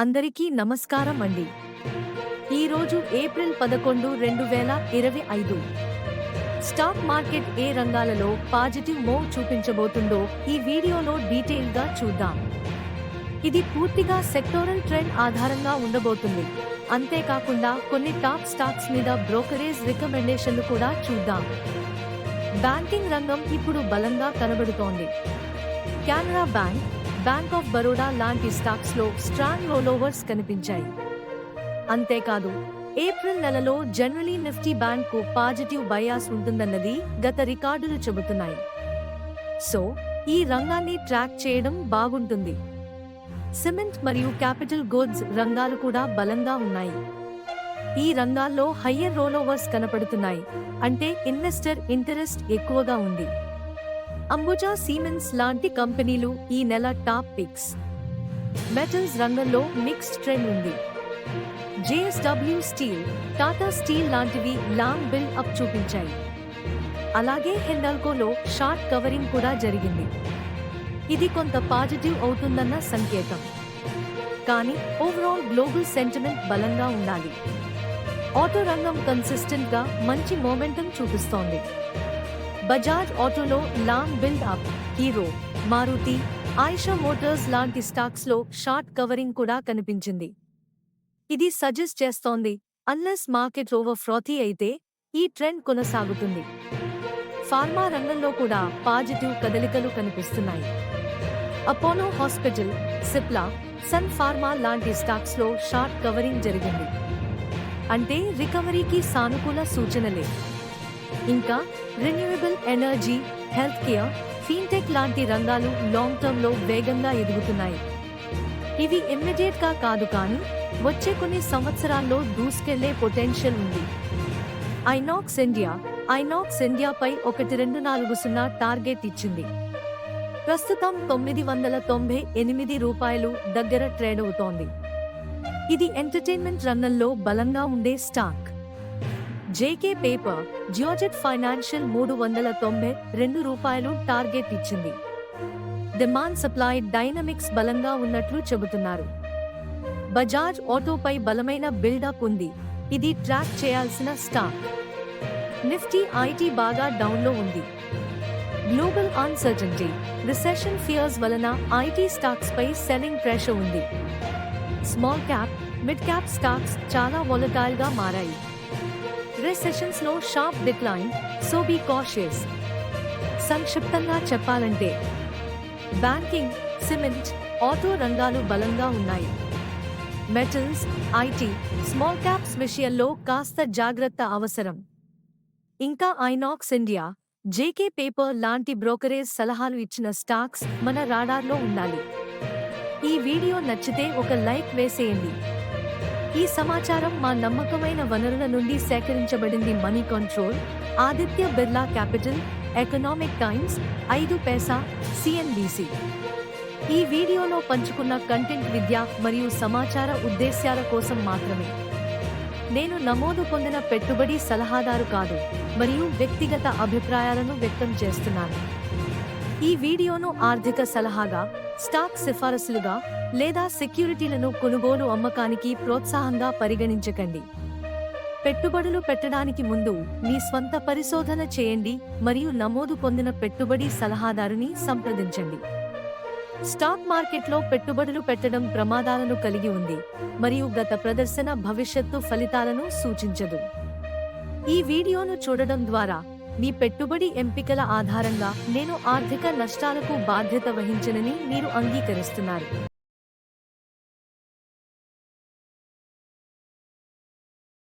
అందరికీ నమస్కారం అండి. ఈరోజు ఏప్రిల్ 11, 2025. స్టాక్ మార్కెట్ ఏ రంగాలలో పాజిటివ్ మూవ్ చూపించబోతుందో ఈ వీడియోలో డీటెయిల్గా చూద్దాం. ఇది పూర్తిగా సెక్టోరల్ ట్రెండ్ ఆధారంగా ఉండబోతుంది. అంతేకాకుండా కొన్ని టాప్ స్టాక్స్ మీద బ్రోకరేజ్ రికమెండేషన్లు కూడా చూద్దాం. బ్యాంకింగ్ రంగం ఇప్పుడు బలంగా కనబడుతోంది. Canara bank, bank of Baroda లాంటి స్టాక్స్ లో స్ట్రాంగ్ రోలోవర్స్ కనిపించాయి. అంతేకాదు, ఏప్రిల్ నెలలో జనరలీ నిఫ్టీ బ్యాంక్ కు పాజిటివ్ బయాస్ ఉంటుందన్నది గత రికార్డులు చెబుతున్నాయి. సో ఈ రంగాన్ని ట్రాక్ చేయడం బాగుంటుంది. సిమెంట్ మరియు క్యాపిటల్ గూడ్స్ రంగాలు కూడా బలంగా ఉన్నాయి. ఈ రంగాల్లో హయ్యర్ రోలోవర్స్ కనపడుతున్నాయి, అంటే ఇన్వెస్టర్ ఇంటరెస్ట్ ఎక్కువగా ఉంది. అంబుజా సిమెంట్స్ లాంటి కంపెనీలు ఈ నెల టాప్ పిక్స్. మెటల్స్ రంగంలో మిక్స్డ్ ట్రెండ్ ఉంది. జేఎస్డబ్ల్యూ స్టీల్, టాటా స్టీల్ లాంటివి లాంగ్ బిల్డ్ అప్ చూపించాయి. అలాగే హిండాల్కోలో షార్ట్ కవరింగ్ కూడా జరిగింది. ఇది కొంత పాజిటివ్ అవుతుందన్న సంకేతం. కానీ ఓవరాల్ గ్లోబల్ సెంటిమెంట్ బలంగా ఉండాలి. ఆటో రంగం కన్సిస్టెంట్ గా మంచి మొమెంటం చూపిస్తోంది. బజాజ్ ఆటోలో long build up, Hero, Maruti, Eicher motors లాంటి స్టాక్స్ లో షార్ట్ కవరింగ్ కూడా కనిపించింది. ఇది సజెస్ట్ చేస్తోంది అన్లెస్ మార్కెట్ ఓవర్ ఫ్రాథీ అయితే ఈ ట్రెండ్ కొనసాగుతుంది. ఫార్మా రంగంలో కూడా పాజిటివ్ కదలికలు కనిపిస్తున్నాయి. Apollo hospital, Cipla, Sun Pharma లాంటి స్టాక్స్ లో షార్ట్ కవరింగ్ జరిగింది. అంటే రికవరీకి సానుకూల సూచనలే. ఇంకా renewable energy, health care, fintech లాంటి రంగాలు లాంగ్ టర్మ్ లో వేగంగా ఎదుగుతున్నాయి. ఇవి ఇమ్మీడియట్ గా కాదు, కానీ వచ్చే కొన్ని సంవత్సరాల్లో దూసుకెళ్లే పొటెన్షియల్ ఉంది. ఐనాక్స్ ఇండియాపై 1240 టార్గెట్ ఇచ్చింది. ప్రస్తుతం ₹998 దగ్గర ట్రేడ్ అవుతోంది. ఇది ఎంటర్టైన్మెంట్ రంగంలో బలంగా ఉండే stock. JK paper, Geojit financial ₹392 target ఇచ్చింది. డిమాండ్ సప్లై డైనమిక్స్ బలంగా ఉన్నట్లు చెబుతున్నారు. బజాజ్ ఆటోపై బలమైన బిల్డప్ ఉంది. ఇది ట్రాక్ చేయాల్సిన స్టాక్. నిఫ్టీ ఐటీ బాగా డౌన్లో ఉంది. గ్లోబల్ అన్సర్టెనిటీ, రిసెషన్ ఫియర్స్ వలన ఐటీ స్టాక్స్ పై సెల్లింగ్ ప్రెషర్ ఉంది. Small cap, mid cap stocks చాలా వోలటైల్ గా మారాయి. రిసెషన్స్ లో sharp decline, so be cautious. సంక్షిప్తంగా చెప్పాలంటే బ్యాంకింగ్, సిమెంట్, ఆటో రంగాలు బలంగా ఉన్నాయి. మెటల్స్, ఐటీ, స్మాల్ క్యాప్స్ విషయంలో కాస్త జాగ్రత్త అవసరం. ఇంకా ఐనాక్స్ ఇండియా, జేకే పేపర్ లాంటి బ్రోకరేజ్ సలహాలు ఇచ్చిన స్టాక్స్ మన రాడార్లో ఉండాలి. ఈ వీడియో నచ్చితే ఒక లైక్ వేసేయండి. ఈ సమాచారం మా నమ్మకమైన వనరుల నుండి సేకరించబడింది. Moneycontrol, Aditya Birla Capital, Economic Times, 5 Paisa, CNBC. ఈ వీడియోలో పంచుకున్న కంటెంట్ విద్య మరియు సమాచార ఉద్దేశ్యాల కోసం మాత్రమే. నేను నమోదు పొందిన పెట్టుబడి సలహాదారు కాదు మరియు వ్యక్తిగత అభిప్రాయాలను వ్యక్తం చేస్తున్నాను. ఈ వీడియోను ఆర్థిక సలహాగా, స్టాక్ సిఫారసులుగా లేదా సెక్యూరిటీలను కొనుగోలు అమ్మకానికి ప్రోత్సాహంగా పరిగణించకండి. పెట్టుబడులు పెట్టడానికి ముందు మీ స్వంత పరిశోధన చేయండి మరియు నమోదు పొందిన పెట్టుబడి సలహాదారుని సంప్రదించండి. స్టాక్ మార్కెట్లో పెట్టుబడులు పెట్టడం ప్రమాదాలను కలిగి ఉంది మరియు గత ప్రదర్శన భవిష్యత్తు ఫలితాలను సూచించదు. ఈ వీడియోను చూడడం ద్వారా మీ పెట్టుబడి ఎంపికల ఆధారంగా నేను ఆర్థిక నష్టాలకు బాధ్యత వహించనని మీరు అంగీకరిస్తున్నారు.